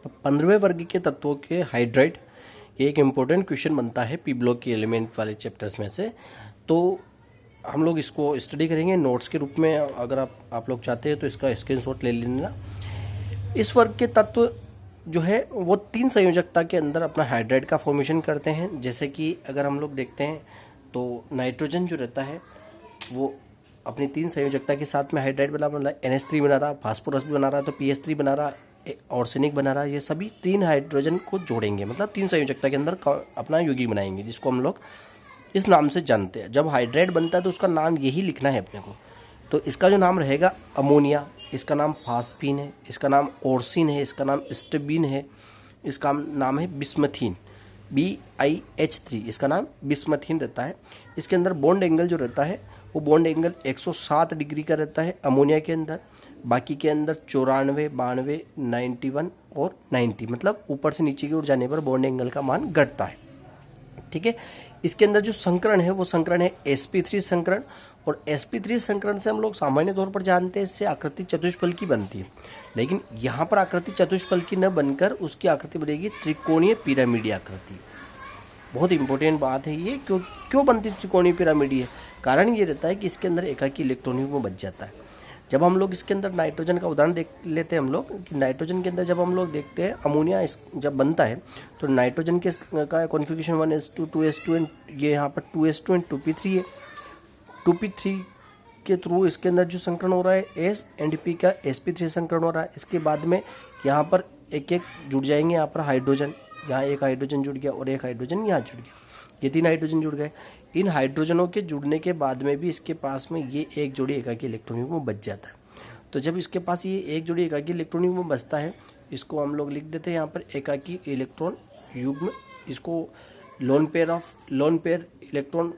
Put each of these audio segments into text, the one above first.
15वें वर्ग के तत्वों के हाइड्राइड, ये एक इम्पोर्टेंट क्वेश्चन बनता है पी ब्लॉक के एलिमेंट वाले चैप्टर्स में से। तो हम लोग इसको स्टडी करेंगे नोट्स के रूप में। अगर आप लोग चाहते हैं तो इसका स्क्रीनशॉट ले लेना। इस वर्ग के तत्व जो है वो 3 संयोजकता के अंदर अपना हाइड्राइड का फॉर्मेशन करते हैं। जैसे कि अगर हम लोग देखते हैं तो नाइट्रोजन जो रहता है वो अपनी 3 संयोजकता के साथ में हाइड्राइड बना रहा है, NH3 बना रहा, फास्फोरस भी बना रहा है, तो PH3 बना रहा, ऑर्सेनिक बना रहा है। ये सभी 3 हाइड्रोजन को जोड़ेंगे, मतलब 3 संयोजकता के अंदर अपना यौगिक बनाएंगे, जिसको हम लोग इस नाम से जानते हैं। जब हाइड्राइड बनता है तो उसका नाम यही लिखना है अपने को। तो इसका जो नाम रहेगा अमोनिया, इसका नाम फास्फीन है, इसका नाम ओर्सिन है, इसका नाम स्टेबिन है, इसका नाम है बिस्मथीन, BiH3, इसका नाम बिस्मथीन रहता है। इसके अंदर बॉन्ड एंगल जो रहता है वो बॉन्ड एंगल 107 डिग्री का रहता है अमोनिया के अंदर। बाकी के अंदर 94, 92, 91 और 90, मतलब ऊपर से नीचे की ओर जाने पर बॉन्ड एंगल का मान घटता है। ठीक है। इसके अंदर जो संकरण है वो संकरण है sp3 संकरण, और sp3 संकरण से हम लोग सामान्य तौर पर जानते हैं इससे आकृति चतुष्फल की बनती है। लेकिन यहाँ पर आकृति चतुष्फल की न बनकर उसकी आकृति बनेगी त्रिकोणीय पिरामिडीय आकृति। बहुत इंपॉर्टेंट बात है ये। क्यों बनती त्रिकोणीय पिरामिडीय? कारण ये रहता है कि इसके अंदर एकाकी इलेक्ट्रॉन युग्म बच जाता है। जब हम लोग इसके अंदर नाइट्रोजन का उदाहरण देख लेते हैं हम लोग कि नाइट्रोजन के अंदर जब हम लोग देखते हैं अमोनिया जब बनता है तो नाइट्रोजन के का कॉन्फ़िगरेशन 1s2 2s2 एंड ये यहाँ पर 2s2 एंड 2p3 है। 2p3 के थ्रू इसके अंदर जो संकरण हो रहा है S एंड P का sp3 संकरण हो रहा है। इसके बाद में यहाँ पर एक एक जुड़ जाएंगे, यहाँ पर हाइड्रोजन, यहाँ एक हाइड्रोजन जुड़ गया और एक हाइड्रोजन यहाँ जुड़ गया, ये 3 हाइड्रोजन जुड़ गए। इन हाइड्रोजनों के जुड़ने के बाद में भी इसके पास में ये एक जोड़ी एकाकी इलेक्ट्रॉन युग्म बच जाता है। तो जब इसके पास ये एक जोड़ी एकाकी इलेक्ट्रॉन युग्म बचता है, इसको हम लोग लिख देते हैं यहाँ पर एकाकी इलेक्ट्रॉन युग्म। इसको लोन पेयर इलेक्ट्रॉन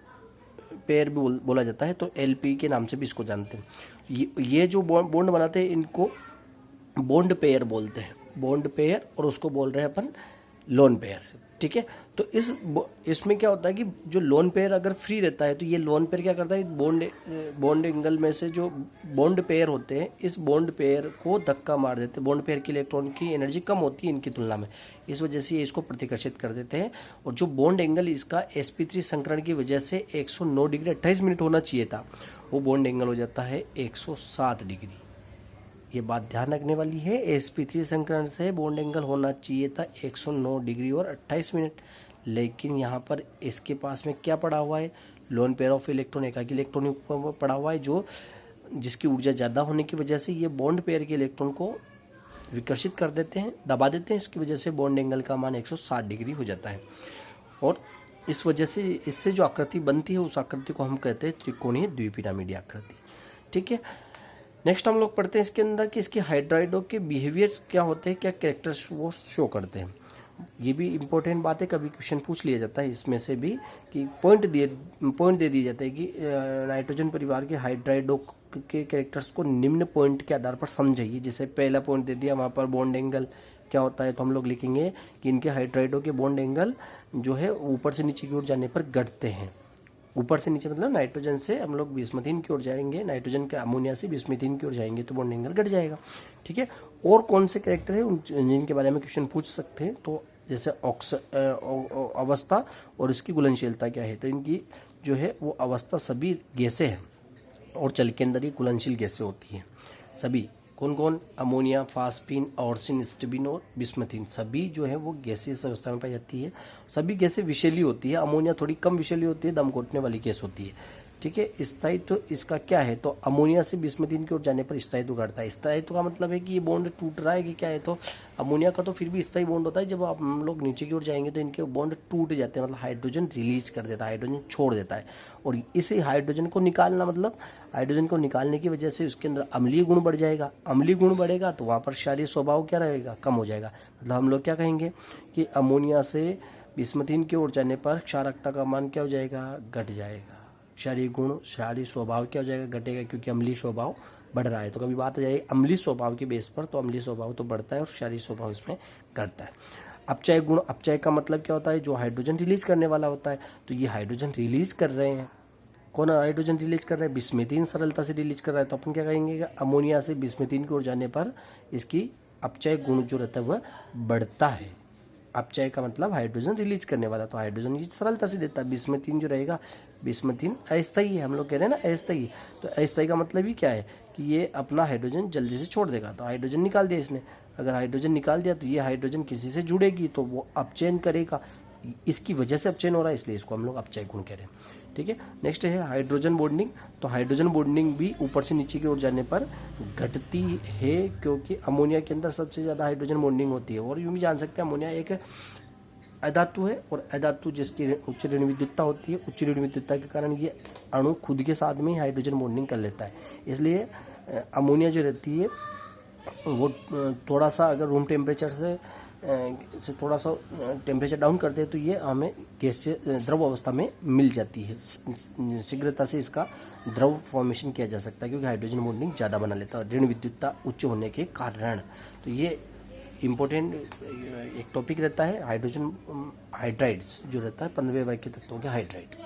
पेयर भी बोला जाता है, तो LP के नाम से भी इसको जानते हैं। ये जो बॉन्ड बनाते हैं इनको बॉन्ड पेयर बोलते हैं, बॉन्ड पेयर, और उसको बोल रहे हैं अपन लोन पेयर। ठीक है। तो इसमें क्या होता है कि जो लोन पेयर अगर फ्री रहता है तो ये लोन पेयर क्या करता है, बॉन्ड एंगल में से जो बॉन्ड पेयर होते हैं इस बॉन्ड पेयर को धक्का मार देते हैं। बॉन्ड पेयर की इलेक्ट्रॉन की एनर्जी कम होती है इनकी तुलना में, इस वजह से ये इसको प्रतिकर्षित कर देते हैं। और जो बॉन्ड एंगल इसका sp3 संकरण की वजह से 109 डिग्री 28 मिनट होना चाहिए था, वो बॉन्ड एंगल हो जाता है 107 डिग्री। ये बात ध्यान रखने वाली है। sp3 संकरण से बॉन्ड एंगल होना चाहिए था 109 डिग्री और 28 मिनट, लेकिन यहाँ पर इसके पास में क्या पड़ा हुआ है, लोन पेयर ऑफ इलेक्ट्रॉन, एकाकी इलेक्ट्रॉन पड़ा हुआ है, जो जिसकी ऊर्जा ज़्यादा होने की वजह से ये बॉन्ड पेयर के इलेक्ट्रॉन को विकर्षित कर देते हैं, दबा देते हैं। इसकी वजह से बॉन्ड एंगल का मान 160 डिग्री हो जाता है, और इस वजह से इससे जो आकृति बनती है उस आकृति को हम कहते हैं त्रिकोणीय द्विपिरामिडीय आकृति। ठीक है। नेक्स्ट हम लोग पढ़ते हैं इसके अंदर कि इसके हाइड्राइडों के बिहेवियर्स क्या होते हैं, क्या कैरेक्टर्स वो शो करते हैं। ये भी इंपॉर्टेंट बात है, कभी क्वेश्चन पूछ लिया जाता है इसमें से भी कि पॉइंट दे दिए जाते हैं कि नाइट्रोजन परिवार के हाइड्राइडों के कैरेक्टर्स को निम्न पॉइंट के आधार पर समझाइए। जैसे पहला पॉइंट दे दिया, वहाँ पर बॉन्ड एंगल क्या होता है, तो हम लोग लिखेंगे कि इनके हाइड्राइडों के बॉन्ड एंगल जो है ऊपर से नीचे की ओर जाने पर घटते हैं। ऊपर से नीचे मतलब नाइट्रोजन से हम लोग बिस्मथीन की ओर जाएंगे, नाइट्रोजन के अमोनिया से बिस्मथीन की ओर जाएंगे तो बॉन्ड एंगल घट जाएगा। ठीक है। और कौन से कैरेक्टर है जिनके बारे में क्वेश्चन पूछ सकते हैं, तो जैसे अवस्था और इसकी घुलनशीलता क्या है, तो इनकी जो है वो अवस्था सभी गैसें हैं और जल के अंदर ही घुलनशील गैसें होती हैं। सभी कौन कौन, अमोनिया, फास्फीन, ऑर्सिन, स्टेबिन और बिस्मथीन, सभी जो है वो गैसीय अवस्था में पाई जाती है। सभी गैसें विषैली होती है, अमोनिया थोड़ी कम विषैली होती है, दम घोटने वाली गैस होती है। ठीक है। स्थायित्व इसका क्या है, तो अमोनिया से बिस्मथीन की ओर जाने पर स्थायित्व घटता है। स्थायित्व का मतलब है कि ये बॉन्ड टूट रहा है कि क्या है, तो अमोनिया का तो फिर भी स्थायी बॉन्ड होता है, जब हम लोग नीचे की ओर जाएंगे तो इनके बॉन्ड टूट जाते हैं, मतलब हाइड्रोजन रिलीज कर देता है, हाइड्रोजन छोड़ देता है। और इसी हाइड्रोजन को निकालना, मतलब हाइड्रोजन को निकालने की वजह से उसके अंदर अम्लीय गुण बढ़ जाएगा। अम्लीय गुण बढ़ेगा तो वहाँ पर क्षारीय स्वभाव क्या रहेगा, कम हो जाएगा। मतलब हम लोग क्या कहेंगे कि अमोनिया से बिस्मथीन की ओर जाने पर क्षारकता का मान क्या हो जाएगा, घट जाएगा। क्षारीय गुण, क्षारीय स्वभाव क्या हो जाएगा, घटेगा, क्योंकि अम्लीय स्वभाव बढ़ रहा है। तो कभी बात आ जाएगी अम्लीय स्वभाव के बेस पर, तो अम्लीय स्वभाव तो बढ़ता है और क्षारीय स्वभाव इसमें घटता है। अपचय गुण, अपचय का मतलब क्या होता है, जो हाइड्रोजन रिलीज करने वाला होता है, तो ये हाइड्रोजन रिलीज कर रहे हैं। कौन हाइड्रोजन रिलीज कर रहा है, बिस्मथीन सरलता से रिलीज कर रहा है, तो अपन क्या कहेंगे कि अमोनिया से बिस्मथीन की ओर जाने पर इसकी अपचय गुण जो रहता है वह बढ़ता है। अपचय का मतलब हाइड्रोजन रिलीज करने वाला, तो हाइड्रोजन ये सरलता से देता है। बिस्मथीन जो रहेगा, बिस्मथीन अस्थायी है, हम लोग कह रहे हैं ना अस्थायी, तो अस्थायी का मतलब ही क्या है कि ये अपना हाइड्रोजन जल्दी से छोड़ देगा। तो हाइड्रोजन निकाल दिया इसने, अगर हाइड्रोजन निकाल दिया तो ये हाइड्रोजन किसी से जुड़ेगी तो वो अपचयन करेगा, इसकी वजह से अपचयन हो रहा है, इसलिए इसको हम लोग अपचय गुण कह रहे हैं। ठीक है, नेक्स्ट है हाइड्रोजन बॉन्डिंग। तो हाइड्रोजन बॉन्डिंग भी ऊपर से नीचे की ओर जाने पर घटती है, क्योंकि अमोनिया के अंदर सबसे ज़्यादा हाइड्रोजन बॉन्डिंग होती है। और यूँ भी जान सकते हैं अमोनिया एक अधातु है, और अधातु जिसकी उच्च ऋण विद्युतता होती है, उच्च ऋण विद्युतता के कारण ये अणु खुद के साथ में ही हाइड्रोजन बॉन्डिंग कर लेता है। इसलिए अमोनिया जो रहती है वो थोड़ा सा अगर रूम टेम्परेचर से थोड़ा सा टेम्परेचर डाउन करते हैं तो ये हमें गैसीय द्रव अवस्था में मिल जाती है। शीघ्रता से इसका द्रव फॉर्मेशन किया जा सकता है, क्योंकि हाइड्रोजन बॉन्डिंग ज़्यादा बना लेता है ऋण विद्युतता उच्च होने के कारण। तो ये इम्पोर्टेंट एक टॉपिक रहता है हाइड्रोजन हाइड्राइड्स जो रहता है 15वें वर्ग के तत्वों के हाइड्राइड।